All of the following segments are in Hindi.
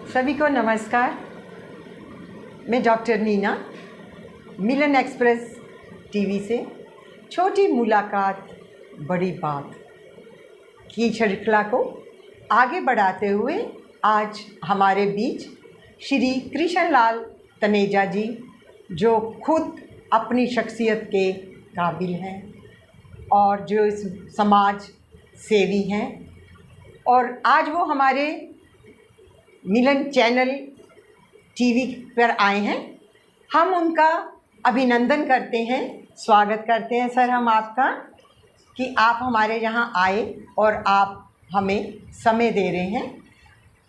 सभी को नमस्कार। मैं डॉक्टर नीना, मिलन एक्सप्रेस टीवी से छोटी मुलाकात बड़ी बात की श्रृंखला को आगे बढ़ाते हुए आज हमारे बीच श्री कृष्ण लाल तनेजा जी, जो खुद अपनी शख्सियत के काबिल हैं और जो इस समाज सेवी हैं, और आज वो हमारे मिलन चैनल टीवी पर आए हैं। हम उनका अभिनंदन करते हैं, स्वागत करते हैं सर हम आपका, कि आप हमारे यहाँ आए और आप हमें समय दे रहे हैं।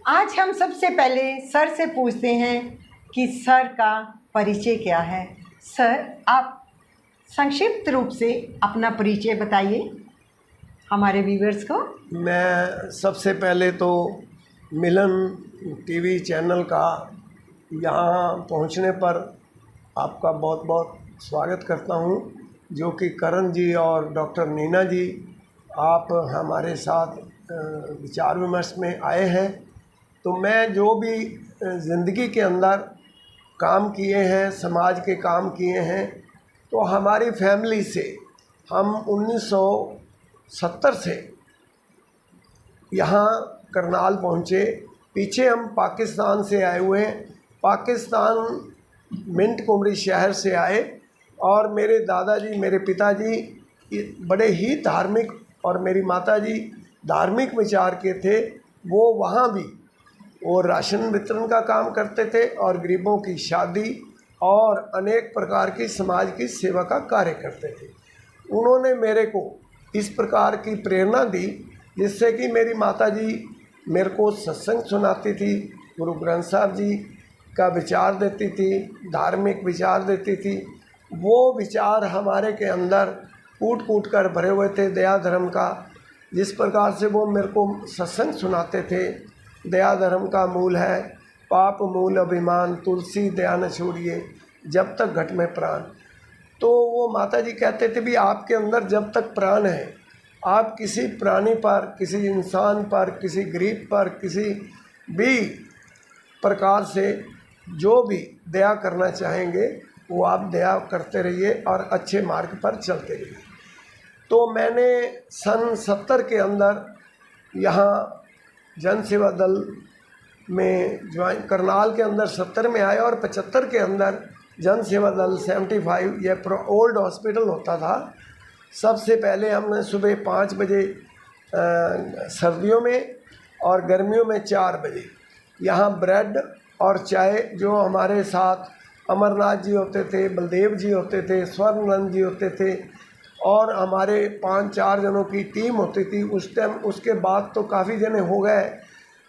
आज हम सबसे पहले सर से पूछते हैं कि सर का परिचय क्या है। सर, आप संक्षिप्त रूप से अपना परिचय बताइए हमारे व्यूअर्स को। मैं सबसे पहले तो मिलन टीवी चैनल का यहाँ पहुँचने पर आपका बहुत बहुत स्वागत करता हूँ, जो कि करण जी और डॉक्टर नीना जी आप हमारे साथ विचार विमर्श में आए हैं। तो मैं जो भी ज़िंदगी के अंदर काम किए हैं, समाज के काम किए हैं, तो हमारी फैमिली से हम 1970 से यहाँ करनाल पहुँचे। पीछे हम पाकिस्तान से आए हुए हैं, पाकिस्तान मिंट कुमरी शहर से आए। और मेरे दादाजी, मेरे पिताजी बड़े ही धार्मिक और मेरी माताजी धार्मिक विचार के थे। वो वहाँ भी वो राशन वितरण का काम करते थे और गरीबों की शादी और अनेक प्रकार की समाज की सेवा का कार्य करते थे। उन्होंने मेरे को इस प्रकार की प्रेरणा दी, जिससे कि मेरी माताजी मेरे को सत्संग सुनाती थी, गुरु ग्रंथ साहब जी का विचार देती थी, धार्मिक विचार देती थी। वो विचार हमारे के अंदर कूट कूट कर भरे हुए थे दया धर्म का। जिस प्रकार से वो मेरे को सत्संग सुनाते थे, दया धर्म का मूल है, पाप मूल अभिमान, तुलसी दया न छोड़िए, जब तक घट में प्राण। तो वो माताजी कहते थे भी आपके अंदर जब तक प्राण है, आप किसी प्राणी पर, किसी इंसान पर, किसी गरीब पर, किसी भी प्रकार से जो भी दया करना चाहेंगे वो आप दया करते रहिए और अच्छे मार्ग पर चलते रहिए। तो मैंने सन 70 के अंदर यहाँ जन सेवा दल में ज्वाइन, करनाल के अंदर 70 में आए और 75 के अंदर जन सेवा दल 75, यह ओल्ड हॉस्पिटल होता था। सबसे पहले हमने सुबह 5 बजे सर्दियों में और गर्मियों में 4 बजे यहाँ ब्रेड और चाय, जो हमारे साथ अमरनाथ जी होते थे, बलदेव जी होते थे, स्वर्णनंद जी होते थे और हमारे 5-4 जनों की टीम होती थी उस टाइम। उसके बाद तो काफ़ी जने हो गए,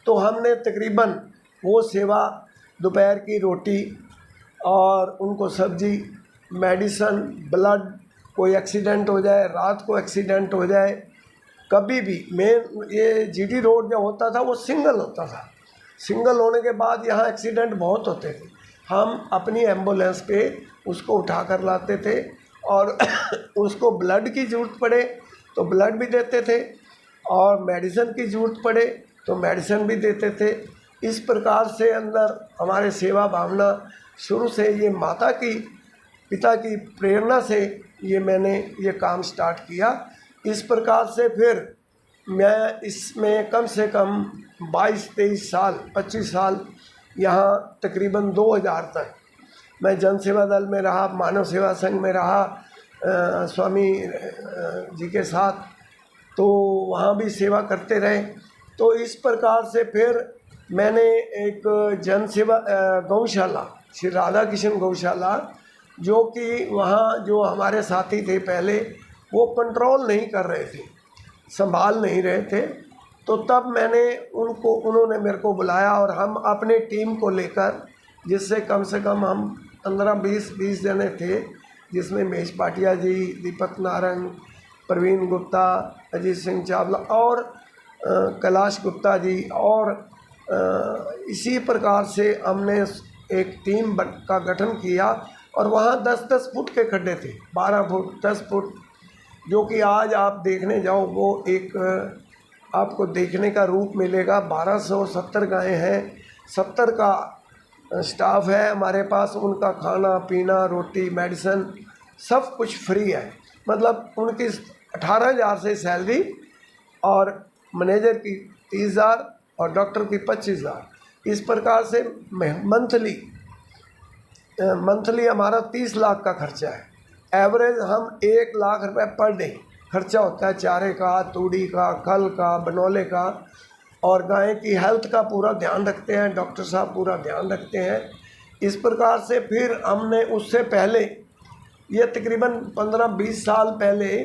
तो हमने तकरीबन वो सेवा, दोपहर की रोटी और उनको सब्जी, मेडिसन, ब्लड, कोई एक्सीडेंट हो जाए, रात को एक्सीडेंट हो जाए, कभी भी। मेन ये जीटी रोड जो होता था वो सिंगल होता था। सिंगल होने के बाद यहाँ एक्सीडेंट बहुत होते थे। हम अपनी एम्बुलेंस पे उसको उठा कर लाते थे और उसको ब्लड की ज़रूरत पड़े तो ब्लड भी देते थे और मेडिसिन की ज़रूरत पड़े तो मेडिसिन भी देते थे। इस प्रकार से अंदर हमारे सेवा भावना शुरू से, ये माता की, पिता की प्रेरणा से ये मैंने ये काम स्टार्ट किया। इस प्रकार से फिर मैं इसमें कम से कम 22-23 साल, 25 साल यहाँ तकरीबन 2000 तक मैं जन सेवा दल में रहा, मानव सेवा संघ में रहा स्वामी जी के साथ, तो वहाँ भी सेवा करते रहे। तो इस प्रकार से फिर मैंने एक जन सेवा गौशाला, श्री राधा कृष्ण गौशाला, जो कि वहाँ जो हमारे साथी थे पहले वो कंट्रोल नहीं कर रहे थे, संभाल नहीं रहे थे, तो तब उन्होंने मेरे को बुलाया और हम अपने टीम को लेकर, जिससे कम से कम हम 15-20 जने थे, जिसमें महेश पाटिया जी, दीपक नारंग, प्रवीण गुप्ता, अजीत सिंह चावला और कैलाश गुप्ता जी, और इसी प्रकार से हमने एक टीम का गठन किया। और वहाँ 10-10 फुट के खड्डे थे, 12 फुट, 10 फुट, जो कि आज आप देखने जाओ वो एक आपको देखने का रूप मिलेगा। 1270 गायें हैं, 70 का स्टाफ है हमारे पास। उनका खाना पीना, रोटी, मेडिसिन सब कुछ फ्री है। मतलब उनकी 18,000 से सैलरी और मैनेजर की 30,000 और डॉक्टर की 25,000। इस प्रकार से मंथली हमारा 30 लाख का खर्चा है। एवरेज हम 1 लाख रुपए पर डे खर्चा होता है, चारे का, तूड़ी का, खल का, बनोले का। और गाय की हेल्थ का पूरा ध्यान रखते हैं, डॉक्टर साहब पूरा ध्यान रखते हैं। इस प्रकार से फिर हमने उससे पहले, ये तकरीबन 15-20 साल पहले,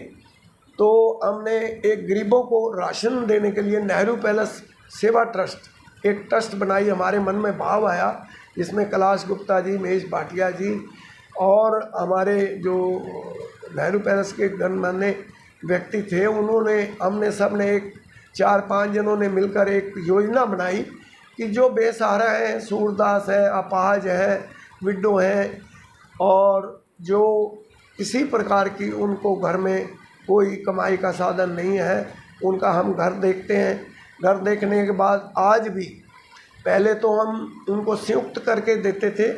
तो हमने एक गरीबों को राशन देने के लिए नेहरू पैलेस सेवा ट्रस्ट, एक ट्रस्ट बनाई। हमारे मन में भाव आया, जिसमें कैलाश गुप्ता जी, महेश भाटिया जी और हमारे जो नेहरू पैलेस के गणमान्य व्यक्ति थे, हमने सब ने एक 4-5 जनों ने मिलकर एक योजना बनाई कि जो बेसहारा हैं, सूरदास हैं, अपाहज हैं, विडो हैं और जो किसी प्रकार की उनको घर में कोई कमाई का साधन नहीं है, उनका हम घर देखते हैं। घर देखने के बाद आज भी, पहले तो हम उनको संयुक्त करके देते थे,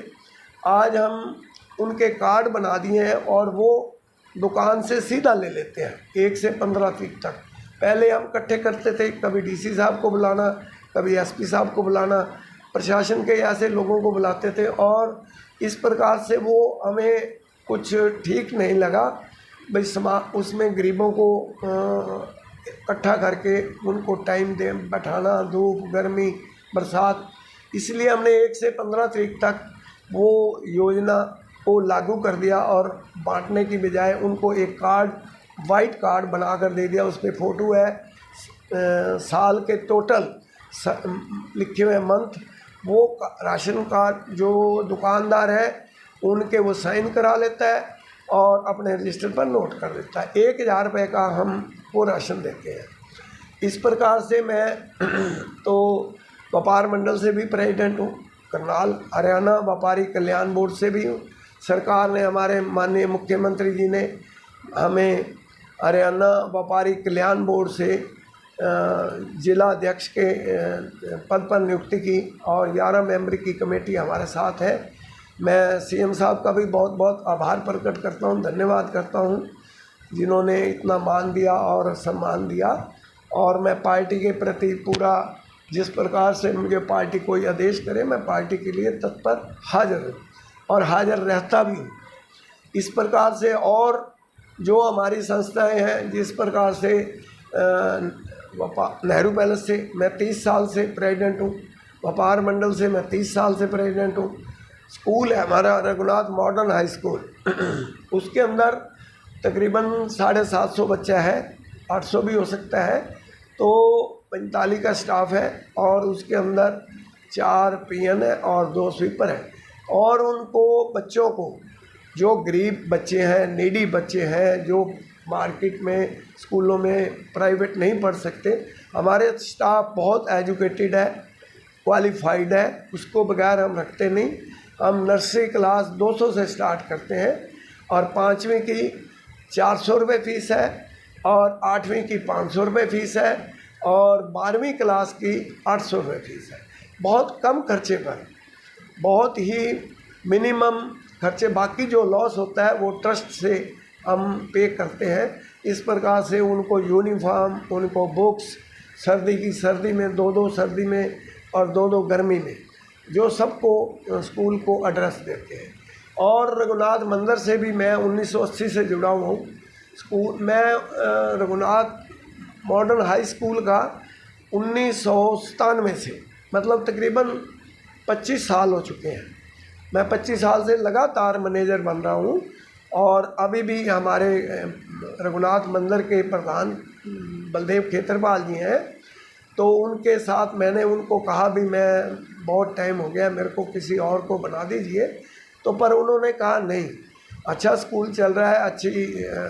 आज हम उनके कार्ड बना दिए हैं और वो दुकान से सीधा ले लेते हैं 1 से 15 फीट तक। पहले हम इकट्ठे करते थे, कभी डीसी साहब को बुलाना, कभी एसपी साहब को बुलाना, प्रशासन के ऐसे लोगों को बुलाते थे। और इस प्रकार से वो हमें कुछ ठीक नहीं लगा भाई, उसमें गरीबों को इकट्ठा करके उनको टाइम दे बैठाना, धूप गर्मी बरसात। इसलिए हमने 1 से 15 तारीख तक वो योजना को लागू कर दिया और बांटने की बजाय उनको एक कार्ड, वाइट कार्ड बना कर दे दिया। उस पर फ़ोटो है, साल के टोटल लिखे हुए मंथ, वो राशन कार्ड जो दुकानदार है उनके वो साइन करा लेता है और अपने रजिस्टर पर नोट कर देता है। 1,000 रुपये का हम वो राशन देते हैं। इस प्रकार से मैं तो व्यापार मंडल से भी प्रेसिडेंट हूँ, करनाल हरियाणा व्यापारी कल्याण बोर्ड से भी हूँ। सरकार ने, हमारे माननीय मुख्यमंत्री जी ने हमें हरियाणा व्यापारी कल्याण बोर्ड से जिला अध्यक्ष के पद पर नियुक्ति की और 11 मेंबर की कमेटी हमारे साथ है। मैं सीएम साहब का भी बहुत बहुत आभार प्रकट करता हूँ, धन्यवाद करता हूँ, जिन्होंने इतना मान दिया और सम्मान दिया। और मैं पार्टी के प्रति पूरा, जिस प्रकार से मुझे पार्टी कोई आदेश करे, मैं पार्टी के लिए तत्पर हाजिर हूँ और हाजिर रहता भी हूँ। इस प्रकार से और जो हमारी संस्थाएं हैं, जिस प्रकार से नेहरू पैलेस से मैं 30 साल से प्रेसिडेंट हूँ, व्यापार मंडल से मैं 30 साल से प्रेसिडेंट हूँ। स्कूल है हमारा रघुनाथ मॉडर्न हाई स्कूल, उसके अंदर तकरीबन 750 बच्चा है, 800 भी हो सकता है। तो 45 का स्टाफ है और उसके अंदर 4 पीएन है और 2 स्वीपर है। और उनको बच्चों को, जो गरीब बच्चे हैं, नीडी बच्चे हैं, जो मार्केट में स्कूलों में प्राइवेट नहीं पढ़ सकते, हमारे स्टाफ बहुत एजुकेटेड है, क्वालिफाइड है, उसको बगैर हम रखते नहीं। हम नर्सरी क्लास 200 से स्टार्ट करते हैं और 5वीं की 400 रुपये फ़ीस है और 8वीं की 500 रुपये फ़ीस है और 12वीं क्लास की 800 रुपये फ़ीस है। बहुत कम खर्चे पर, बहुत ही मिनिमम खर्चे। बाकी जो लॉस होता है वो ट्रस्ट से हम पे करते हैं। इस प्रकार से उनको यूनिफॉर्म, उनको बुक्स, सर्दी की सर्दी में 2-2 सर्दी में और 2-2 गर्मी में, जो सबको स्कूल को एड्रेस देते हैं। और रघुनाथ मंदिर से भी मैं 1980 से जुड़ा हुआ हूँ। स्कूल मैं रघुनाथ मॉडर्न हाई स्कूल का 1997 से, मतलब तकरीबन 25 साल हो चुके हैं। मैं 25 साल से लगातार मैनेजर बन रहा हूँ। और अभी भी हमारे रघुनाथ मंदिर के प्रधान बलदेव खेतरपाल जी हैं, तो उनके साथ मैंने उनको कहा भी मैं बहुत टाइम हो गया, मेरे को किसी और को बना दीजिए। तो पर उन्होंने कहा नहीं, अच्छा स्कूल चल रहा है, अच्छी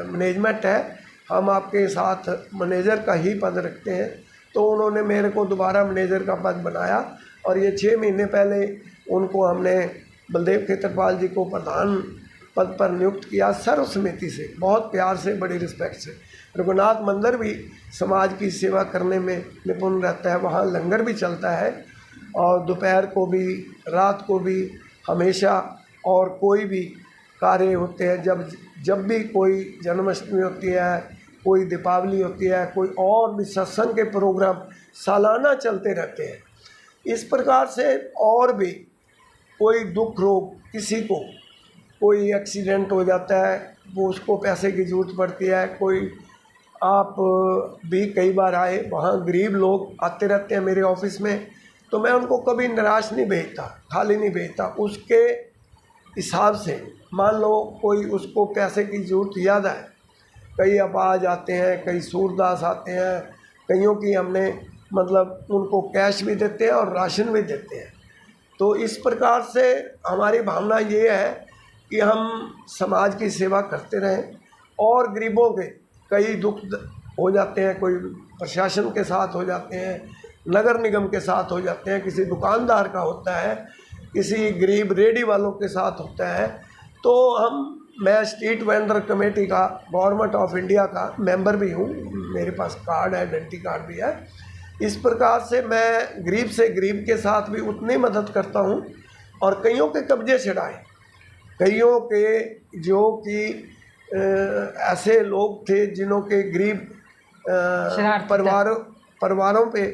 मैनेजमेंट है, हम आपके साथ मैनेजर का ही पद रखते हैं। तो उन्होंने मेरे को दोबारा मैनेजर का पद बनाया और ये 6 महीने पहले उनको हमने, बलदेव खेतरपाल जी को प्रधान पद पर नियुक्त किया सर्वसम्मति से, बहुत प्यार से, बड़ी रिस्पेक्ट से। रघुनाथ मंदिर भी समाज की सेवा करने में निपुण रहता है, वहाँ लंगर भी चलता है और दोपहर को भी, रात को भी, हमेशा। और कोई भी कार्य होते हैं, जब भी कोई जन्माष्टमी होती है, कोई दीपावली होती है, कोई और भी सत्संग के प्रोग्राम सालाना चलते रहते हैं। इस प्रकार से और भी कोई दुख रोग, किसी को कोई एक्सीडेंट हो जाता है, वो उसको पैसे की ज़रूरत पड़ती है। कोई आप भी कई बार आए, वहाँ गरीब लोग आते रहते हैं मेरे ऑफिस में, तो मैं उनको कभी निराश नहीं भेजता, खाली नहीं भेजता। उसके हिसाब से मान लो कोई उसको पैसे की ज़रूरत ज़्यादा है, कई अपाज आते हैं, कई सूरदास आते हैं, कईयों की हमने मतलब उनको कैश भी देते हैं और राशन भी देते हैं। तो इस प्रकार से हमारी भावना ये है कि हम समाज की सेवा करते रहें और गरीबों के कई दुख हो जाते हैं, कोई प्रशासन के साथ हो जाते हैं, नगर निगम के साथ हो जाते हैं, किसी दुकानदार का होता है, किसी गरीब रेडी वालों के साथ होता है, तो मैं स्ट्रीट वेंडर कमेटी का गवर्नमेंट ऑफ इंडिया का मेंबर भी हूँ, मेरे पास कार्ड है, आइडेंटिटी कार्ड भी है। इस प्रकार से मैं गरीब से गरीब के साथ भी उतनी मदद करता हूँ। और कईयों के कब्जे छड़ाए, कईयों के जो कि ऐसे लोग थे जिन्हों के गरीब परिवारों पे,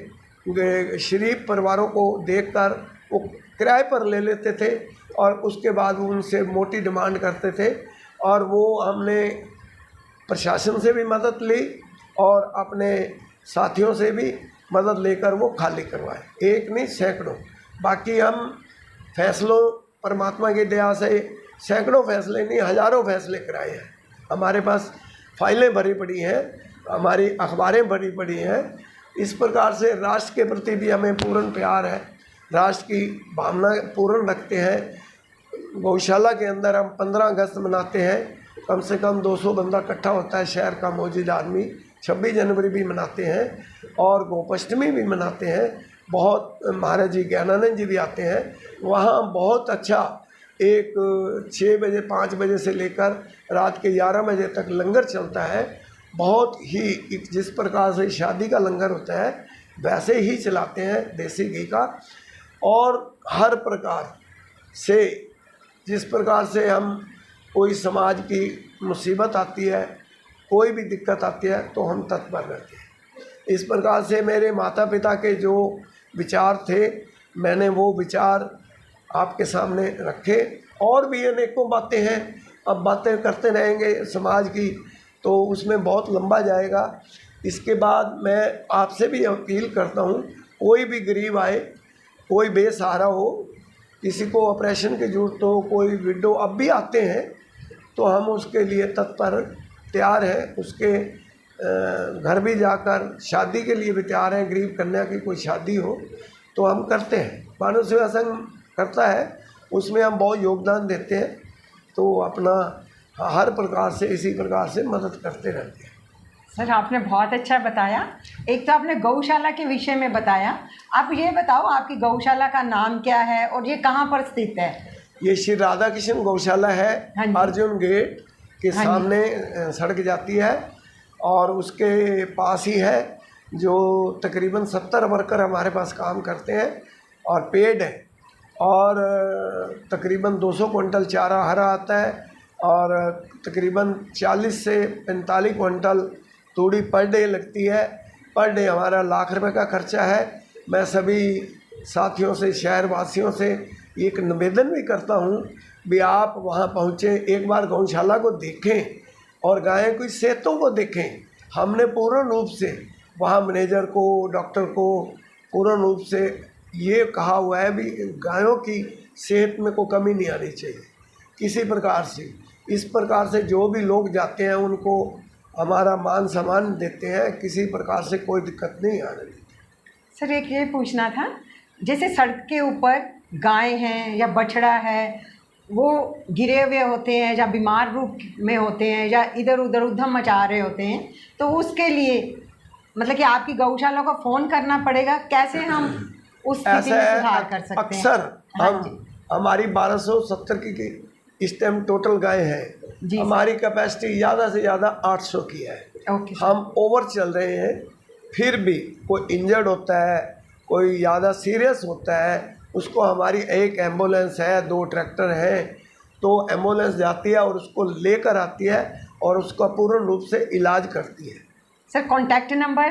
शरीफ परिवारों को देखकर वो किराए पर ले लेते थे और उसके बाद उनसे मोटी डिमांड करते थे। और वो हमने प्रशासन से भी मदद ली और अपने साथियों से भी मदद लेकर वो खाली करवाए, एक नहीं सैकड़ों। बाकी हम फैसलों, परमात्मा की दया से सैकड़ों फैसले नहीं, हज़ारों फैसले कराए हैं। हमारे पास फाइलें भरी पड़ी हैं, हमारी अखबारें भरी पड़ी हैं। इस प्रकार से राष्ट्र के प्रति भी हमें पूर्ण प्यार है, राष्ट्र की भावना पूर्ण रखते हैं। गौशाला के अंदर हम 15 अगस्त मनाते हैं, कम से कम 200 बंदा इकट्ठा होता है शहर का मौजूद आदमी। 26 जनवरी भी मनाते हैं और गोपाष्टमी भी मनाते हैं। बहुत महाराज जी ज्ञानानंद जी भी आते हैं। वहाँ बहुत अच्छा एक 6 बजे 5 बजे से लेकर रात के 11 बजे तक लंगर चलता है। बहुत ही जिस प्रकार से शादी का लंगर होता है वैसे ही चलाते हैं देसी घी का। और हर प्रकार से जिस प्रकार से हम कोई समाज की मुसीबत आती है, कोई भी दिक्कत आती है तो हम तत्पर रहते हैं। इस प्रकार से मेरे माता पिता के जो विचार थे, मैंने वो विचार आपके सामने रखे। और भी अनेकों बातें हैं, अब बातें करते रहेंगे समाज की तो उसमें बहुत लंबा जाएगा। इसके बाद मैं आपसे भी अपील करता हूँ, कोई भी गरीब आए, कोई बेसहारा हो, किसी को ऑपरेशन की ज़रूरत हो, कोई विडो अब भी आते हैं तो हम उसके लिए तत्पर तैयार हैं। उसके घर भी जाकर शादी के लिए भी तैयार हैं। गरीब कन्या की कोई शादी हो तो हम करते हैं। मानव सेवा संघ करता है, उसमें हम बहुत योगदान देते हैं। तो अपना हर प्रकार से इसी प्रकार से मदद करते रहते हैं। सर आपने बहुत अच्छा बताया। एक तो आपने गौशाला के विषय में बताया, आप ये बताओ आपकी गौशाला का नाम क्या है और ये कहाँ पर स्थित है? ये श्री राधा कृष्ण गौशाला है, अर्जुन गेट के सामने सड़क जाती है और उसके पास ही है। जो तकरीबन 70 वर्कर हमारे पास काम करते हैं और पेड है। और तकरीबन 200 क्विंटल चारा हरा आता है और तकरीबन 40 से 45 क्विंटल तूड़ी पर डे लगती है। पर डे हमारा लाख रुपए का खर्चा है। मैं सभी साथियों से, शहर वासियों से एक निवेदन भी करता हूँ भी आप वहाँ पहुँचे, एक बार गौशाला को देखें और गाय की सेहतों को देखें। हमने पूर्ण रूप से वहाँ मैनेजर को, डॉक्टर को पूर्ण रूप से ये कहा हुआ है भी गायों की सेहत में कोई कमी नहीं आनी चाहिए किसी प्रकार से। इस प्रकार से जो भी लोग जाते हैं उनको हमारा मान सम्मान देते हैं, किसी प्रकार से कोई दिक्कत नहीं आने देती। सर एक ये पूछना था, जैसे सड़क के ऊपर गाय हैं या बछड़ा है, वो गिरे हुए होते हैं या बीमार रूप में होते हैं या इधर उधर उधम मचा रहे होते हैं, तो उसके लिए मतलब कि आपकी गौशाला को फ़ोन करना पड़ेगा? कैसे हम उस स्थिति में सुधार कर सकते हैं? अक्सर हमारी 1270 की इस टाइम टोटल गाय है। हमारी कैपेसिटी ज़्यादा से ज़्यादा 800 की है। हम ओवर चल रहे हैं, फिर भी कोई इंजर्ड होता है, कोई ज़्यादा सीरियस होता है उसको हमारी एक एम्बुलेंस है, 2 ट्रैक्टर हैं, तो एम्बुलेंस जाती है और उसको लेकर आती है और उसका पूर्ण रूप से इलाज करती है। Sir contact number?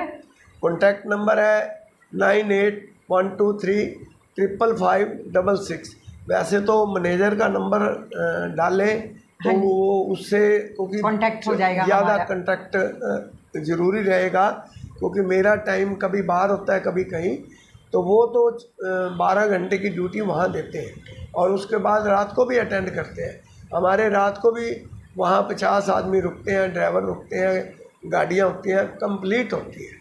Contact number है 9812355566। वैसे तो मैनेजर का नंबर डालें तो हाँ जी। वो उससे, क्योंकि कॉन्टैक्ट हो जाएगा ज़्यादा हमारा। कॉन्टैक्ट ज़रूरी रहेगा, क्योंकि मेरा टाइम कभी बाहर होता है कभी कहीं, तो वो तो 12 घंटे की ड्यूटी वहाँ देते हैं और उसके बाद रात को भी अटेंड करते हैं। हमारे रात को भी वहाँ 50 आदमी रुकते हैं, ड्राइवर रुकते हैं, गाड़ियाँ होती हैं, कंप्लीट होती है।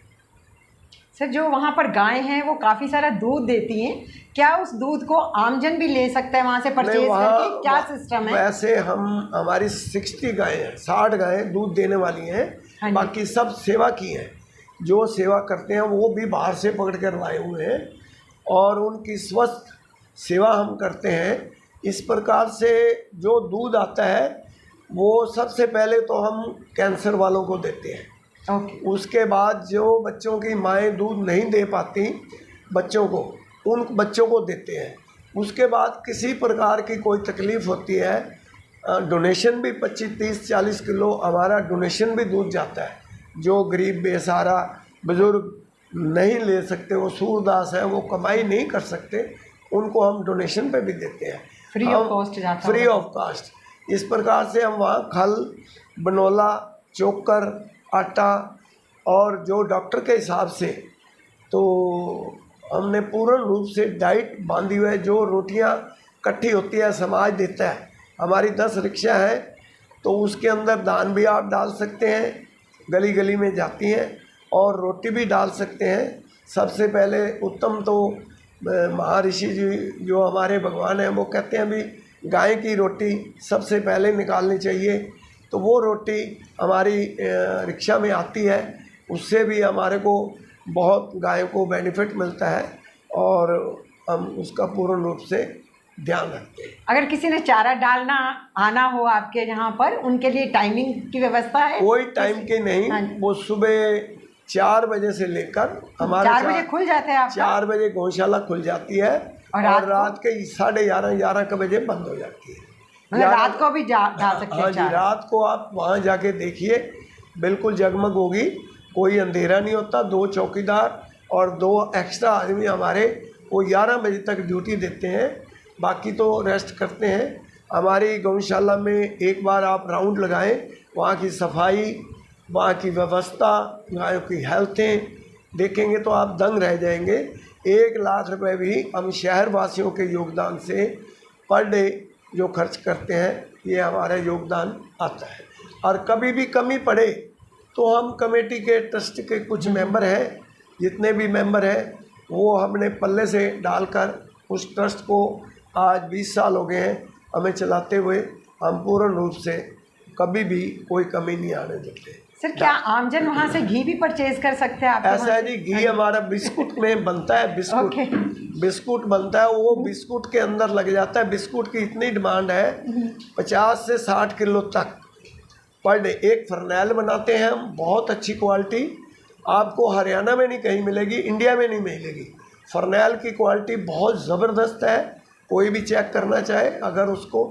सर जो वहाँ पर गाय हैं वो काफ़ी सारा दूध देती हैं, क्या उस दूध को आमजन भी ले सकता है वहाँ से परचेज नहीं, वहाँ करके? क्या सिस्टम है? वैसे हमारी 60 गायें हैं, 60 गायें दूध देने वाली हाँ हैं, जी। बाकी सब सेवा की हैं। जो सेवा करते हैं वो भी बाहर से पकड़ कर लाए हुए हैं और उनकी स्वस्थ सेवा हम करते हैं। इस प्रकार से जो दूध आता है वो सबसे पहले तो हम कैंसर वालों को देते हैं। ओके। उसके बाद जो बच्चों की माएँ दूध नहीं दे पाती बच्चों को, उन बच्चों को देते हैं। उसके बाद किसी प्रकार की कोई तकलीफ़ होती है, डोनेशन भी 25, 30, 40 किलो हमारा डोनेशन भी दूध जाता है। जो गरीब बेसहारा बुज़ुर्ग नहीं ले सकते, वो सूरदास है, वो कमाई नहीं कर सकते, उनको हम डोनेशन पे भी देते हैं, फ्री ऑफ कॉस्ट जाता फ्री होगा। Of cost. इस प्रकार से हम वहाँ खल, बनोला, चोकर, आटा और जो डॉक्टर के हिसाब से, तो हमने पूर्ण रूप से डाइट बांधी हुई है। जो रोटियां इकट्ठी होती है समाज देता है, हमारी 10 रिक्शा है, तो उसके अंदर दान भी आप डाल सकते हैं, गली गली में जाती हैं, और रोटी भी डाल सकते हैं। सबसे पहले उत्तम तो महर्षि जी जो हमारे भगवान हैं वो कहते हैं भी गाय की रोटी सबसे पहले निकालनी चाहिए, तो वो रोटी हमारी रिक्शा में आती है, उससे भी हमारे को बहुत गायों को बेनिफिट मिलता है और हम उसका पूर्ण रूप से ध्यान रखते हैं। अगर किसी ने चारा डालना आना हो आपके यहाँ पर, उनके लिए टाइमिंग की व्यवस्था है? कोई टाइम की नहीं, हाँ। वो सुबह 4 बजे से लेकर हमारे 4 बजे खुल जाता है आपका? 4 बजे गौशाला खुल जाती है और रात के 11:30 11 के बजे बंद हो जाती है। मतलब रात को भी डाल सकते हैं हाँ जी, चारा? रात को आप वहाँ जाके देखिए, बिल्कुल जगमग होगी, कोई अंधेरा नहीं होता। 2 चौकीदार और 2 एक्स्ट्रा आदमी हमारे वो 11 बजे तक ड्यूटी देते हैं, बाकी तो रेस्ट करते हैं। हमारी गौशाला में एक बार आप राउंड लगाएं, वहाँ की सफाई, वहाँ की व्यवस्था, गायों की हेल्थें देखेंगे तो आप दंग रह जाएंगे। 1 लाख रुपए भी हम शहर वासियों के योगदान से पर डे जो खर्च करते हैं, ये हमारा योगदान आता है। और कभी भी कमी पड़े तो हम कमेटी के ट्रस्ट के कुछ मेंबर हैं, जितने भी मेंबर हैं वो हमने पल्ले से डालकर उस ट्रस्ट को आज 20 साल हो गए हैं हमें चलाते हुए, हम पूर्ण रूप से कभी भी कोई कमी नहीं आने देते। सर क्या आमजन वहाँ से घी भी परचेज कर सकते हैं आपके ऐसा वहाँ है से? जी, घी हमारा बिस्कुट में बनता है, बिस्कुट ओके। बिस्कुट बनता है, वो बिस्कुट के अंदर लग जाता है। बिस्कुट की इतनी डिमांड है 50 से 60 किलो तक पर डे। एक फरनैल बनाते हैं हम, बहुत अच्छी क्वालिटी, आपको हरियाणा में नहीं कहीं मिलेगी, इंडिया में नहीं मिलेगी। फरनैल की क्वालिटी बहुत ज़बरदस्त है, कोई भी चेक करना चाहे, अगर उसको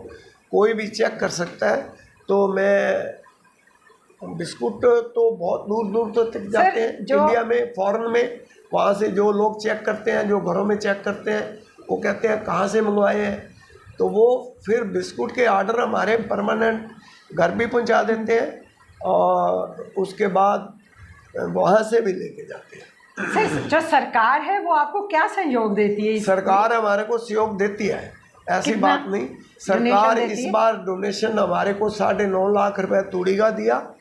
कोई भी चेक कर सकता है। तो मैं बिस्कुट तो बहुत दूर दूर तक जाते हैं, इंडिया में, फॉरेन में, वहाँ से जो लोग चेक करते हैं, जो घरों में चेक करते हैं, वो कहते हैं कहाँ से मंगवाए हैं, तो वो फिर बिस्कुट के आर्डर हमारे परमानेंट घर भी पहुँचा देते हैं और उसके बाद वहाँ से भी लेके जाते हैं। सर जो सरकार है वो आपको क्या सहयोग देती है? सरकार हमारे को सहयोग देती है, ऐसी कितना बात नहीं। सरकार देती इस है? बार डोनेशन हमारे को 9.5 लाख रुपए तूड़ी का दिया।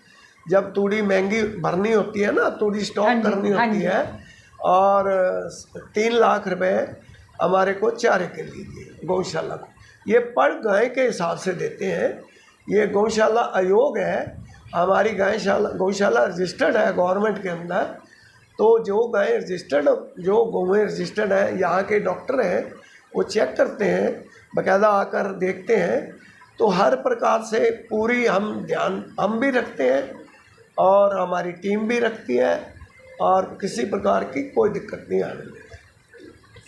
जब तूड़ी महंगी भरनी होती है ना, तूड़ी स्टॉक करनी होती है, और 3 लाख रुपए हमारे को चारे के लिए दिए गौशाला को। ये पर गाय के हिसाब से देते हैं, ये गौशाला आयोग है, हमारी गौशाला रजिस्टर्ड है गवर्नमेंट के अंदर। तो जो गाय रजिस्टर्ड, जो गौएँ रजिस्टर्ड है, यहाँ के डॉक्टर हैं वो चेक करते हैं, बाकायदा आकर देखते हैं। तो हर प्रकार से पूरी हम ध्यान हम भी रखते हैं और हमारी टीम भी रखती है, और किसी प्रकार की कोई दिक्कत नहीं आने देती।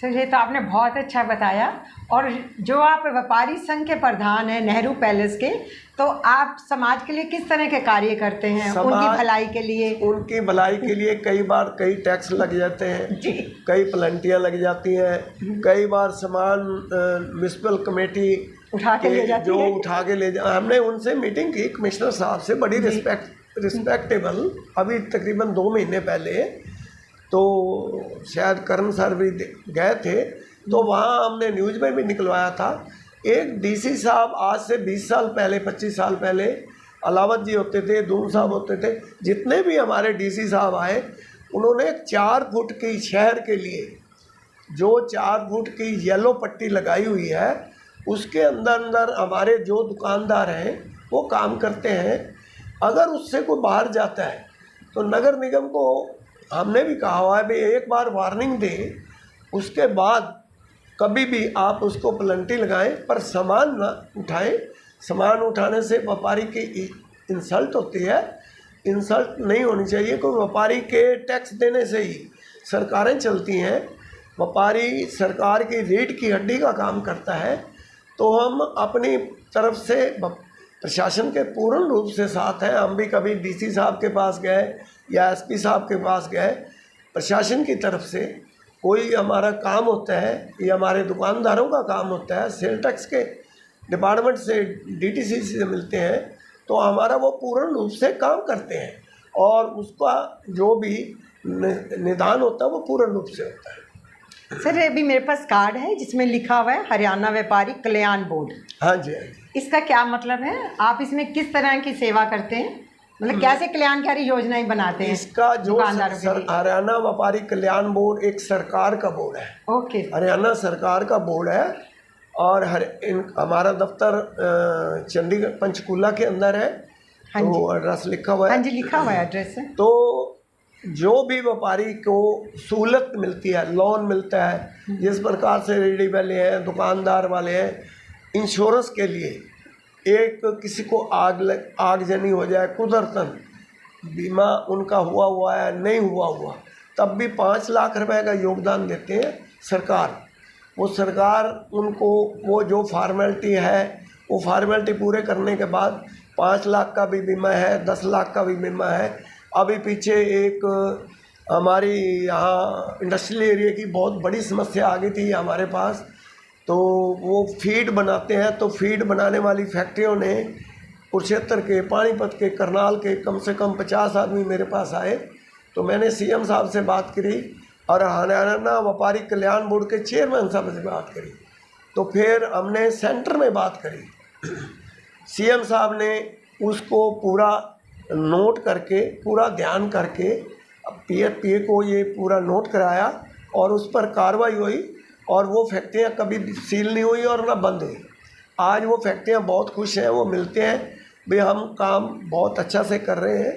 सर ये तो आपने बहुत अच्छा बताया। और जो आप व्यापारी संघ के प्रधान हैं नेहरू पैलेस के, तो आप समाज के लिए किस तरह के कार्य करते हैं उनकी भलाई के लिए? उनकी भलाई के लिए कई बार कई टैक्स लग जाते हैं जी। कई प्लांटियाँ लग जाती हैं, कई बार सामान म्यूनसिपल कमेटी उठा के ले जाती है। उठा के ले जा हमने उनसे मीटिंग की कमिश्नर साहब से, बड़ी रिस्पेक्टेबल, अभी तकरीबन 2 महीने पहले, तो शायद करण सर भी गए थे, तो वहाँ हमने न्यूज़ में भी निकलवाया था। एक डीसी साहब आज से 20 साल पहले 25 साल पहले अलावत जी होते थे, दून साहब होते थे, जितने भी हमारे डीसी साहब आए उन्होंने 4 फुट की शहर के लिए जो 4 फुट की येलो पट्टी लगाई हुई है, उसके अंदर अंदर हमारे जो दुकानदार हैं वो काम करते हैं। अगर उससे कोई बाहर जाता है तो नगर निगम को हमने भी कहा हुआ है भाई एक बार वार्निंग दें, उसके बाद कभी भी आप उसको प्लंटी लगाएं, पर सामान ना उठाएं। सामान उठाने से व्यापारी की इंसल्ट होती है, इंसल्ट नहीं होनी चाहिए। कोई व्यापारी के टैक्स देने से ही सरकारें चलती हैं, व्यापारी सरकार की रीढ़ की हड्डी का काम करता है। तो हम अपनी तरफ से प्रशासन के पूर्ण रूप से साथ हैं। हम भी कभी डीसी साहब के पास गए या एसपी साहब के पास गए, प्रशासन की तरफ से कोई हमारा काम होता है, ये हमारे दुकानदारों का काम होता है, सेल टैक्स के डिपार्टमेंट से डीटीसी से मिलते हैं, तो हमारा वो पूर्ण रूप से काम करते हैं और उसका जो भी निदान होता है वो पूर्ण रूप से होता है। सर अभी मेरे पास कार्ड है जिसमें लिखा हुआ है हरियाणा व्यापारी कल्याण बोर्ड। हाँ जी, हाँ जी। इसका क्या मतलब है? आप इसमें किस तरह की सेवा करते हैं, मतलब कैसे कल्याणकारी योजनाएं बनाते हैं? इसका जो हरियाणा व्यापारी कल्याण बोर्ड एक सरकार का बोर्ड है। ओके। हरियाणा सरकार का बोर्ड है और हमारा दफ्तर चंडीगढ़ पंचकूला के अंदर है। हाँ तो एड्रेस लिखा हुआ है। हाँ जी, लिखा हुआ है एड्रेस है। तो जो भी व्यापारी को सहूलत मिलती है, लोन मिलता है, जिस प्रकार से रेडी वाले हैं, दुकानदार वाले हैं, इंश्योरेंस के लिए एक किसी को आगजनी हो जाए, कुदरतन बीमा उनका हुआ है नहीं हुआ, तब भी 5 लाख रुपए का योगदान देते हैं सरकार। वो सरकार उनको वो जो फार्मेलिटी है वो फार्मेलिटी पूरे करने के बाद 5 लाख का भी बीमा है, 10 लाख का भी बीमा है। अभी पीछे एक हमारी यहाँ इंडस्ट्रियल एरिया की बहुत बड़ी समस्या आ गई थी हमारे पास, तो वो फीड बनाते हैं, तो फीड बनाने वाली फैक्ट्रियों ने कुरुक्षेत्र के, पानीपत के, करनाल के कम से कम 50 आदमी मेरे पास आए। तो मैंने सीएम साहब से बात करी और हरियाणा व्यापारी कल्याण बोर्ड के चेयरमैन साहब से बात करी, तो फिर हमने सेंटर में बात करी। सीएम साहब ने उसको पूरा नोट करके, पूरा ध्यान करके पीए को ये पूरा नोट कराया और उस पर कार्रवाई हुई और वो फैक्ट्रियाँ कभी सील नहीं हुई और ना बंद हुई। आज वो फैक्ट्रियाँ बहुत खुश हैं, वो मिलते हैं भाई हम काम बहुत अच्छा से कर रहे हैं।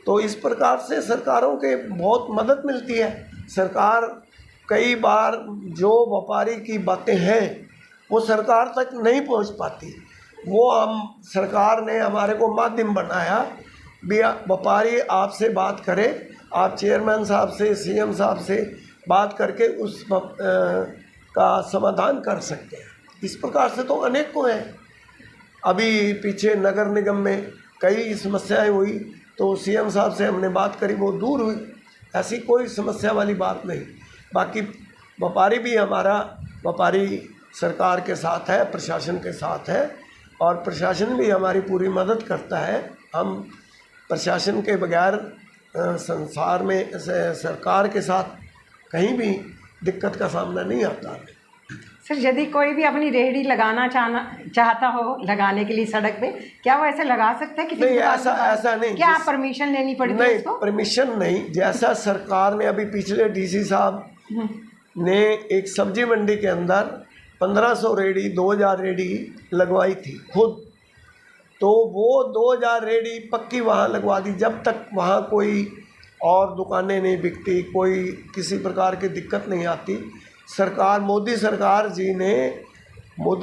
तो इस प्रकार से सरकारों के बहुत मदद मिलती है। सरकार कई बार जो व्यापारी की बातें हैं वो सरकार तक नहीं पहुंच पाती, वो हम सरकार ने हमारे को माध्यम बनाया भी व्यापारी आपसे बात करे, आप चेयरमैन साहब से, सीएम साहब से बात करके उस का समाधान कर सकते हैं। इस प्रकार से तो अनेकों हैं। अभी पीछे नगर निगम में कई समस्याएं हुई तो सीएम साहब से हमने बात करी, वो दूर हुई। ऐसी कोई समस्या वाली बात नहीं। बाकी व्यापारी भी हमारा व्यापारी सरकार के साथ है, प्रशासन के साथ है और प्रशासन भी हमारी पूरी मदद करता है। हम प्रशासन के बगैर संसार में सरकार के साथ कहीं भी दिक्कत का सामना नहीं आता। सर यदि कोई भी अपनी रेहड़ी लगाना चाहता हो लगाने के लिए सड़क पे, क्या वो ऐसे लगा सकता है? नहीं, ऐसा नहीं। क्या परमिशन लेनी पड़ती है उसको? परमिशन नहीं। जैसा सरकार ने अभी पिछले डीसी साहब ने एक सब्जी मंडी के अंदर 1500 रेडी 2000 रेडी लगवाई थी खुद, तो वो 2000 रेडी पक्की वहाँ लगवा दी। जब तक वहाँ कोई और दुकानें नहीं बिकती, कोई किसी प्रकार की दिक्कत नहीं आती, सरकार मोदी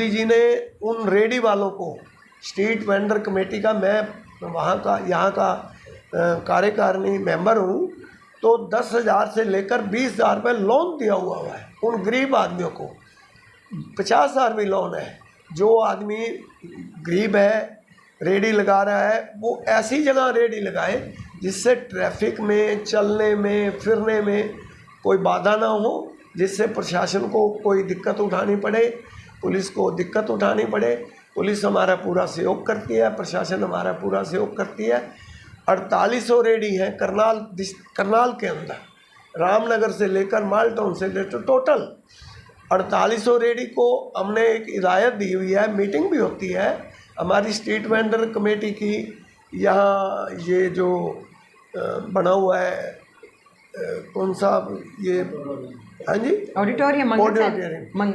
जी ने उन रेडी वालों को, स्ट्रीट वेंडर कमेटी का मैं वहाँ का यहाँ का कार्यकारिणी मेंबर हूँ, तो 10,000 से लेकर 20,000 रुपये लोन दिया हुआ है उन गरीब आदमियों को। 50,000 भी लोन है। जो आदमी गरीब है, रेडी लगा रहा है, वो ऐसी जगह रेडी लगाए जिससे ट्रैफिक में, चलने में, फिरने में कोई बाधा ना हो, जिससे प्रशासन को कोई दिक्कत उठानी पड़े, पुलिस को दिक्कत उठानी पड़े। पुलिस हमारा पूरा सहयोग करती है, प्रशासन हमारा पूरा सहयोग करती है। 4800 रेडी हैं करनाल के अंदर, रामनगर से लेकर मालटाउन से लेकर टोटल 4800 रेडी को हमने एक हिदायत दी हुई है। मीटिंग भी होती है हमारी स्ट्रीट वेंडर कमेटी की। यहाँ ये जो बना हुआ है कौन सा ये, हाँ जी, ऑडिटोरियम,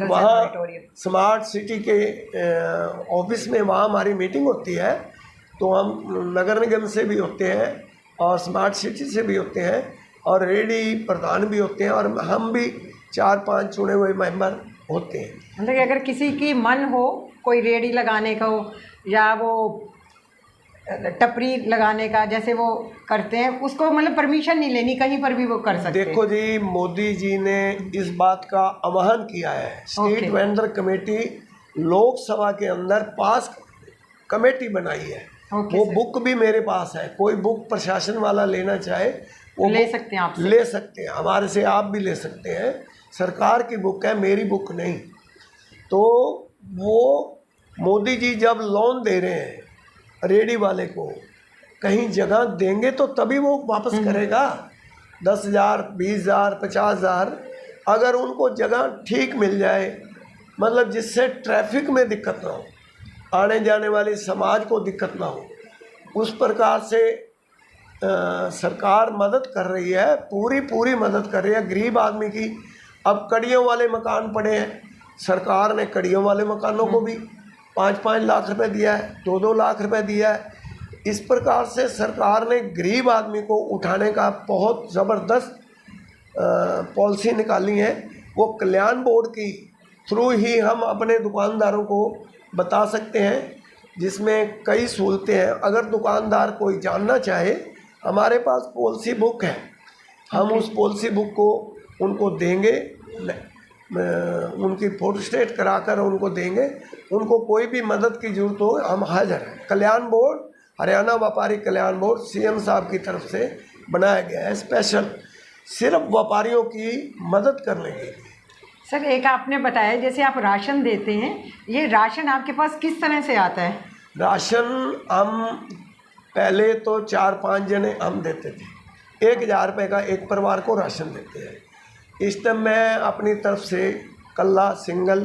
वहाँ स्मार्ट सिटी के ऑफिस में वहाँ हमारी मीटिंग होती है। तो हम नगर निगम से भी होते हैं और स्मार्ट सिटी से भी होते हैं और रेडी प्रधान भी होते हैं, और हम भी 4-5 चुने हुए मेंबर होते हैं। मतलब कि अगर किसी की मन हो कोई रेडी लगाने का हो या वो टपरी लगाने का, जैसे वो करते हैं, उसको मतलब परमिशन नहीं लेनी, कहीं पर भी वो कर सकते हैं। देखो जी, मोदी जी ने इस बात का आह्वान किया है। स्ट्रीट वेंडर कमेटी लोकसभा के अंदर पास कमेटी बनाई है। वो बुक भी मेरे पास है। कोई बुक प्रशासन वाला लेना चाहे वो ले सकते हैं, आप ले सकते हैं, हमारे से आप भी ले सकते हैं। सरकार की बुक है, मेरी बुक नहीं। तो वो मोदी जी जब लोन दे रहे हैं रेडी वाले को, कहीं जगह देंगे तो तभी वो वापस करेगा। 10,000, 20,000, 50,000 अगर उनको जगह ठीक मिल जाए, मतलब जिससे ट्रैफिक में दिक्कत ना हो, आने जाने वाले समाज को दिक्कत ना हो, उस प्रकार से सरकार मदद कर रही है, पूरी मदद कर रही है गरीब आदमी की। अब कड़ियों वाले मकान पड़े हैं, सरकार ने कड़ियों वाले मकानों को भी 5-5 लाख रुपए दिया है, 2-2 लाख रुपए दिया है। इस प्रकार से सरकार ने गरीब आदमी को उठाने का बहुत ज़बरदस्त पॉलिसी निकाली है। वो कल्याण बोर्ड की थ्रू ही हम अपने दुकानदारों को बता सकते हैं, जिसमें कई सहूलतें हैं। अगर दुकानदार कोई जानना चाहे, हमारे पास पॉलिसी बुक है, हम उस पॉलिसी बुक को उनको देंगे, उनकी फोटोस्टेट कराकर उनको देंगे। उनको कोई भी मदद की ज़रूरत हो, हम हाजिर हैं। कल्याण बोर्ड, हरियाणा व्यापारी कल्याण बोर्ड सीएम साहब की तरफ से बनाया गया है, स्पेशल सिर्फ व्यापारियों की मदद करने के लिए। सर, एक आपने बताया जैसे आप राशन देते हैं, ये राशन आपके पास किस तरह से आता है? राशन हम पहले तो 4-5 जने हम देते थे, 1,000 रुपये का एक परिवार को राशन देते हैं। इस टाइम मैं अपनी तरफ से कल्ला सिंगल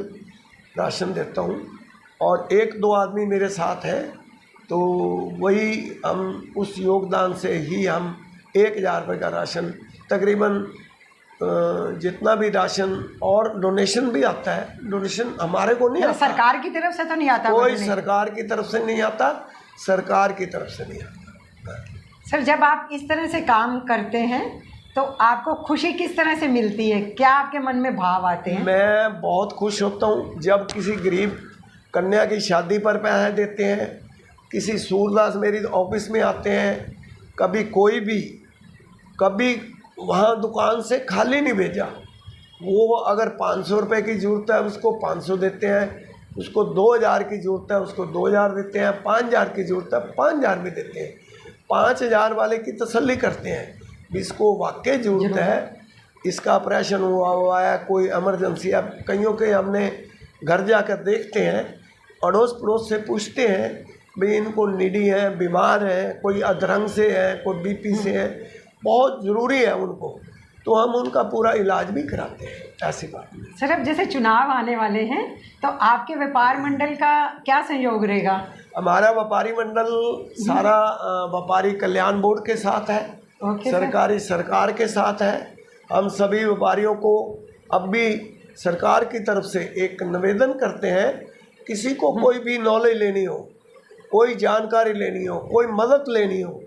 राशन देता हूँ और 1-2 आदमी मेरे साथ हैं, तो वही हम उस योगदान से ही हम 1,000 रुपये का राशन तकरीबन जितना भी राशन, और डोनेशन भी आता है। डोनेशन हमारे को नहीं आता, सरकार की तरफ से तो नहीं आता, कोई सरकार की तरफ से नहीं आता, सरकार की तरफ से नहीं आता। सर, जब आप इस तरह से काम करते हैं तो आपको खुशी किस तरह से मिलती है? क्या आपके मन में भाव आते हैं? मैं बहुत खुश होता हूँ जब किसी गरीब कन्या की शादी पर पैसे देते हैं, किसी सूरदास मेरी ऑफिस में आते हैं, कभी कोई भी, कभी वहाँ दुकान से खाली नहीं भेजा। वो अगर 500 रुपये की ज़रूरत है उसको 500 देते हैं, उसको 2,000 की ज़रूरत है उसको 2,000 देते हैं, 5,000 की ज़रूरत है 5,000 भी देते हैं। 5,000 वाले की तसल्ली करते हैं, इसको वाकई ज़रूरत है, इसका ऑपरेशन हुआ है, कोई इमरजेंसी। अब कईयों के हमने घर जाकर देखते हैं, अड़ोस पड़ोस से पूछते हैं भाई इनको नीडी हैं, बीमार हैं, कोई अधरंग से है, कोई बीपी से है, बहुत ज़रूरी है उनको, तो हम उनका पूरा इलाज भी कराते हैं। ऐसी बात नहीं। सर, अब जैसे चुनाव आने वाले हैं तो आपके व्यापार मंडल का क्या सहयोग रहेगा? हमारा व्यापारी मंडल सारा व्यापारी कल्याण बोर्ड के साथ है, सरकारी सरकार के साथ है। हम सभी व्यापारियों को अब भी सरकार की तरफ से एक निवेदन करते हैं, किसी को कोई भी नॉलेज लेनी हो, कोई जानकारी लेनी हो, कोई मदद लेनी हो,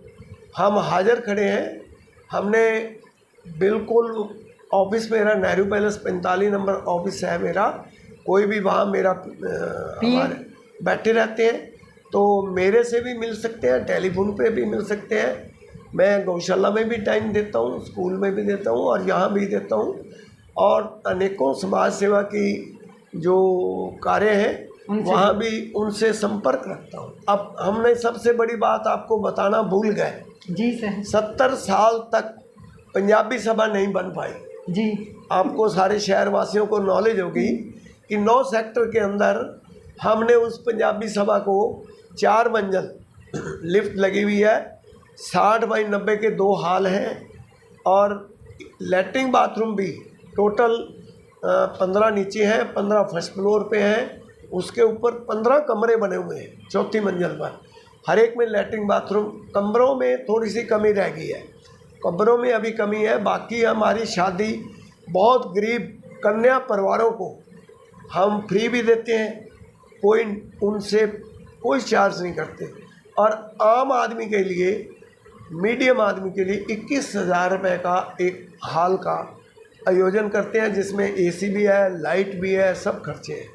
हम हाजिर खड़े हैं। हमने बिल्कुल ऑफिस मेरा नेहरू पैलेस 45 नंबर ऑफिस है मेरा, कोई भी वहाँ मेरा हमारे बैठे रहते हैं, तो मेरे से भी मिल सकते हैं, टेलीफोन पे भी मिल सकते हैं। मैं गौशाला में भी टाइम देता हूँ, स्कूल में भी देता हूँ और यहाँ भी देता हूँ, और अनेकों समाज सेवा की जो कार्य हैं वहाँ भी उनसे संपर्क रखता हूँ। अब हमने सबसे बड़ी बात आपको बताना भूल गए जी सर। 70 साल तक पंजाबी सभा नहीं बन पाई जी। आपको सारे शहर वासियों को नॉलेज होगी कि 9 सेक्टर के अंदर हमने उस पंजाबी सभा को 4 मंजिल लिफ्ट लगी हुई है, 60 बाई 90 के 2 हॉल हैं और लैट्रिन बाथरूम भी टोटल 15 नीचे हैं, 15 फर्स्ट फ्लोर पे हैं, उसके ऊपर 15 कमरे बने हुए हैं 4थी मंजिल पर, हर एक में लैट्रिन बाथरूम। कमरों में थोड़ी सी कमी रह गई है, कमरों में अभी कमी है। बाकी हमारी शादी बहुत गरीब कन्या परिवारों को हम फ्री भी देते हैं, कोई उनसे कोई चार्ज नहीं करते। और आम आदमी के लिए, मीडियम आदमी के लिए 21,000 रुपये का एक हॉल का आयोजन करते हैं, जिसमें एसी भी है, लाइट भी है, सब खर्चे हैं,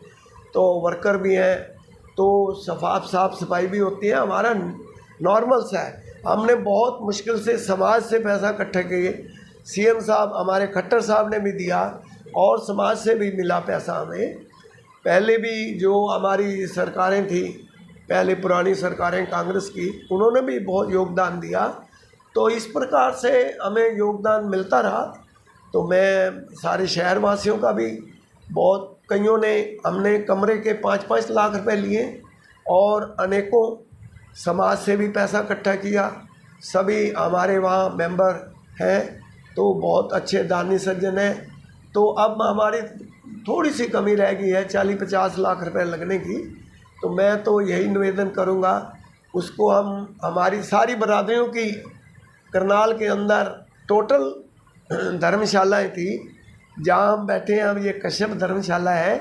तो वर्कर भी हैं, तो साफ सफाई भी होती है। हमारा नॉर्मल सा है। हमने बहुत मुश्किल से समाज से पैसा इकट्ठा किए, सीएम साहब हमारे खट्टर साहब ने भी दिया और समाज से भी मिला पैसा हमें। पहले भी जो हमारी सरकारें थी, पहले पुरानी सरकारें कांग्रेस की, उन्होंने भी बहुत योगदान दिया, तो इस प्रकार से हमें योगदान मिलता रहा। तो मैं सारे शहरवासियों का भी बहुत, कईयों ने, हमने कमरे के 5-5 लाख रुपए लिए और अनेकों समाज से भी पैसा इकट्ठा किया, सभी हमारे वहाँ मेंबर हैं, तो बहुत अच्छे दानी सज्जन हैं। तो अब हमारी थोड़ी सी कमी रह गई है 40-50 लाख रुपए लगने की, तो मैं तो यही निवेदन करूँगा, उसको हम, हमारी सारी बरादरियों की करनाल के अंदर टोटल धर्मशालाएँ थी, जहाँ हम बैठे हैं अब ये कश्यप धर्मशाला है,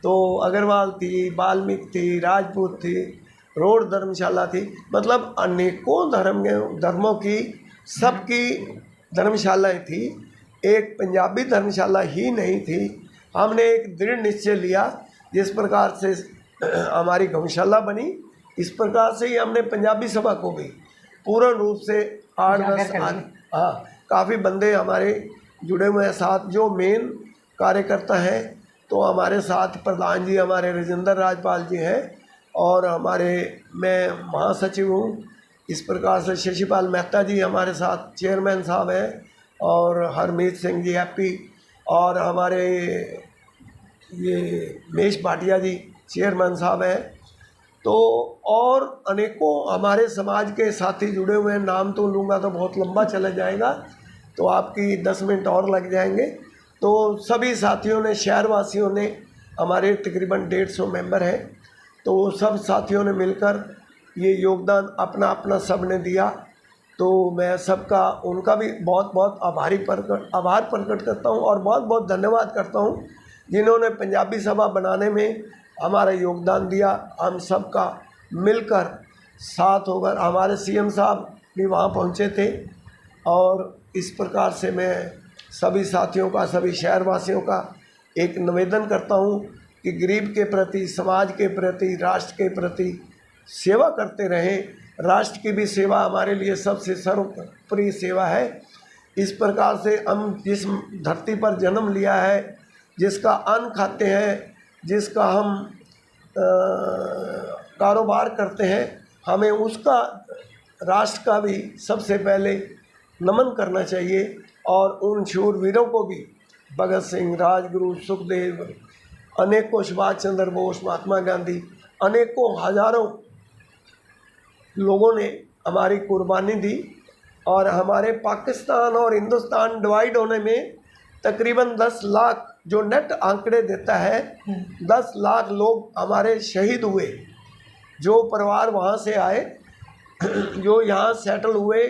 तो अग्रवाल थी, वाल्मीकि थी, राजपूत थी, रोड धर्मशाला थी, मतलब अनेकों धर्मों की सबकी धर्मशालाएँ थी, एक पंजाबी धर्मशाला ही नहीं थी। हमने एक दृढ़ निश्चय लिया, जिस प्रकार से हमारी गौशाला बनी, इस प्रकार से ही हमने पंजाबी सभा को भी पूर्ण रूप से 8-10 काफ़ी बंदे हमारे जुड़े हुए हैं साथ, जो मेन कार्यकर्ता हैं। तो हमारे साथ प्रधान जी हमारे राजेंद्र राजपाल जी हैं, और हमारे, मैं महासचिव हूँ, इस प्रकार से शशिपाल मेहता जी हमारे साथ चेयरमैन साहब हैं, और हरमीत सिंह जी हैप्पी, और हमारे ये मेश भाटिया जी चेयरमैन साहब हैं। तो और अनेकों हमारे समाज के साथी जुड़े हुए हैं, नाम तो लूँगा तो बहुत लंबा चला जाएगा, तो आपकी 10 मिनट और लग जाएंगे। तो सभी साथियों ने, शहरवासियों ने, हमारे तकरीबन 150 मेंबर हैं, तो सब साथियों ने मिलकर ये योगदान अपना अपना सब ने दिया। तो मैं सबका, उनका भी बहुत बहुत आभार प्रकट करता हूँ, और बहुत बहुत धन्यवाद करता हूँ जिन्होंने पंजाबी सभा बनाने में हमारा योगदान दिया। हम सबका मिलकर साथ होकर, हमारे सीएम साहब भी वहाँ पहुँचे थे, और इस प्रकार से मैं सभी साथियों का, सभी शहरवासियों का एक निवेदन करता हूँ कि गरीब के प्रति, समाज के प्रति, राष्ट्र के प्रति सेवा करते रहें। राष्ट्र की भी सेवा हमारे लिए सबसे सर्वोपरि सेवा है। इस प्रकार से हम जिस धरती पर जन्म लिया है, जिसका अन्न खाते हैं, जिसका हम कारोबार करते हैं, हमें उसका, राष्ट्र का भी सबसे पहले नमन करना चाहिए। और उन शूरवीरों को भी, भगत सिंह, राजगुरु, सुखदेव, अनेकों, सुभाष चंद्र बोस, महात्मा गांधी, अनेकों हजारों लोगों ने हमारी कुर्बानी दी, और हमारे पाकिस्तान और हिंदुस्तान डिवाइड होने में तकरीबन 10 लाख, जो नेट आंकड़े देता है, 10 लाख लोग हमारे शहीद हुए, जो परिवार वहाँ से आए, जो यहाँ सेटल हुए,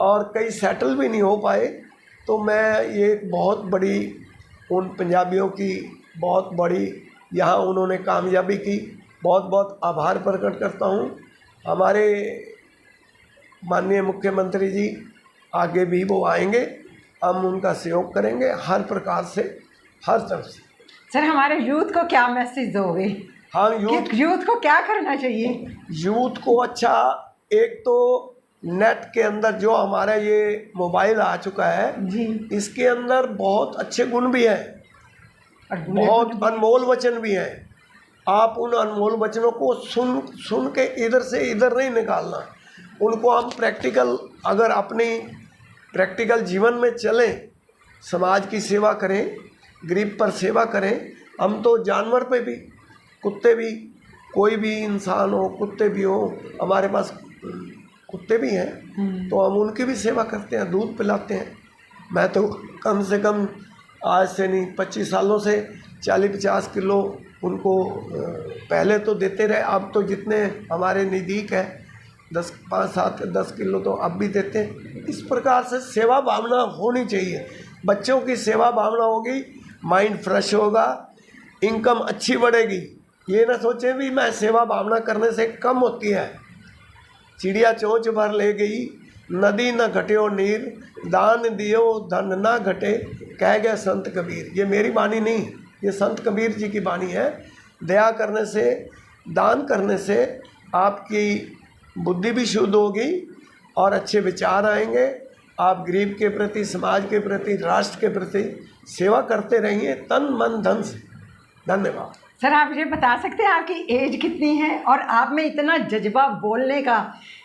और कई सेटल भी नहीं हो पाए। तो मैं ये बहुत बड़ी, उन पंजाबियों की बहुत बड़ी यहाँ उन्होंने कामयाबी की, बहुत बहुत आभार प्रकट करता हूँ। हमारे माननीय मुख्यमंत्री जी आगे भी वो आएंगे, हम उनका सहयोग करेंगे हर प्रकार से, हर तरफ से। सर, हमारे यूथ को क्या मैसेज दोगे? हाँ, यूथ को क्या करना चाहिए? यूथ को अच्छा, एक तो नेट के अंदर जो हमारा ये मोबाइल आ चुका है जी, इसके अंदर बहुत अच्छे गुण भी हैं, और बुरे बहुत अनमोल वचन भी हैं। आप उन अनमोल वचनों को सुन के इधर से इधर नहीं निकालना, उनको हम प्रैक्टिकल, अगर अपनी प्रैक्टिकल जीवन में चलें, समाज की सेवा करें, गरीब पर सेवा करें। हम तो जानवर पे भी, कुत्ते भी, कोई भी इंसान हो, कुत्ते भी हो, हमारे पास कुत्ते भी हैं, तो हम उनकी भी सेवा करते हैं, दूध पिलाते हैं। मैं तो कम से कम आज से नहीं 25 सालों से 40-50 किलो उनको पहले तो देते रहे, अब तो जितने हमारे नज़दीक है 5-7-10 किलो तो अब भी देते हैं। इस प्रकार से सेवा भावना होनी चाहिए। बच्चों की सेवा भावना होगी, माइंड फ्रेश होगा, इनकम अच्छी बढ़ेगी। ये ना सोचें भी मैं सेवा भावना करने से कम होती है। चिड़िया चोंच भर ले गई, नदी न घट्यो नीर, दान दियो धन ना घटे, कह गया संत कबीर। ये मेरी वाणी नहीं, ये संत कबीर जी की वाणी है। दया करने से, दान करने से आपकी बुद्धि भी शुद्ध होगी और अच्छे विचार आएंगे। आप गरीब के प्रति, समाज के प्रति, राष्ट्र के प्रति सेवा करते रहिए तन मन धन से। धन्यवाद। सर, आप मुझे बता सकते हैं आपकी एज कितनी है और आप में इतना जज्बा बोलने का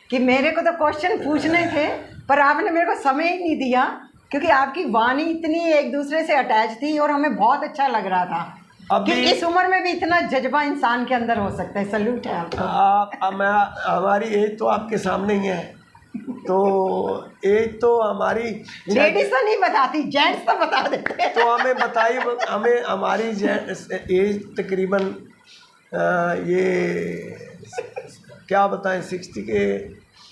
कि मेरे को तो क्वेश्चन पूछने थे पर आपने मेरे को समय ही नहीं दिया, क्योंकि आपकी वाणी इतनी एक दूसरे से अटैच थी और हमें बहुत अच्छा लग रहा था कि इस उम्र में भी इतना जज्बा इंसान के अंदर हो सकता है। सल्यूट है आपको। हमारी एज तो आपके सामने ही है, तो एज तो हमारी लेडीज तो नहीं बताती, जेंट्स तो बता देते हैं। तो हमें बताइए, हमें हमारी एज तकरीबन ये क्या बताएं 60 के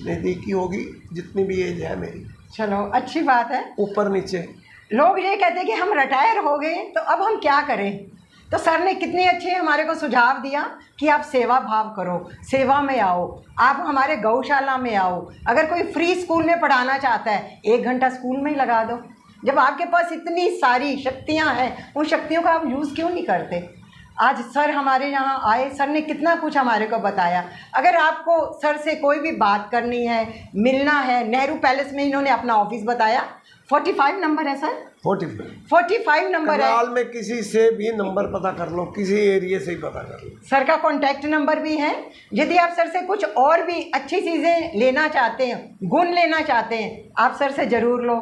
नज़दीकी होगी, जितनी भी एज है मेरी। चलो अच्छी बात है। ऊपर नीचे लोग ये कहते हैं कि हम रिटायर हो गए तो अब हम क्या करें, तो सर ने कितने अच्छे हमारे को सुझाव दिया कि आप सेवा भाव करो, सेवा में आओ, आप हमारे गौशाला में आओ। अगर कोई फ्री स्कूल में पढ़ाना चाहता है 1 घंटा स्कूल में ही लगा दो। जब आपके पास इतनी सारी शक्तियां हैं, उन शक्तियों का आप यूज़ क्यों नहीं करते। आज सर हमारे यहाँ आए, सर ने कितना कुछ हमारे को बताया। अगर आपको सर से कोई भी बात करनी है, मिलना है, नेहरू पैलेस में इन्होंने अपना ऑफिस बताया। 45 नंबर है सर, 45 नंबर है। करनाल में किसी से भी नंबर पता कर लो, किसी एरिया से ही पता कर लो। सर का कॉन्टैक्ट नंबर भी है। यदि आप सर से कुछ और भी अच्छी चीज़ें लेना चाहते हैं, गुण लेना चाहते हैं, आप सर से ज़रूर लो।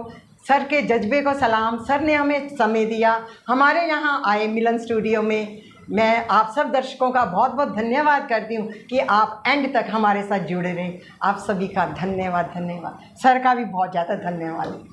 सर के जज्बे को सलाम। सर ने हमें समय दिया, हमारे यहाँ आए मिलन स्टूडियो में। मैं आप सब दर्शकों का बहुत बहुत धन्यवाद करती हूँ कि आप एंड तक हमारे साथ जुड़े रहे। आप सभी का धन्यवाद। सर का भी बहुत ज़्यादा धन्यवाद।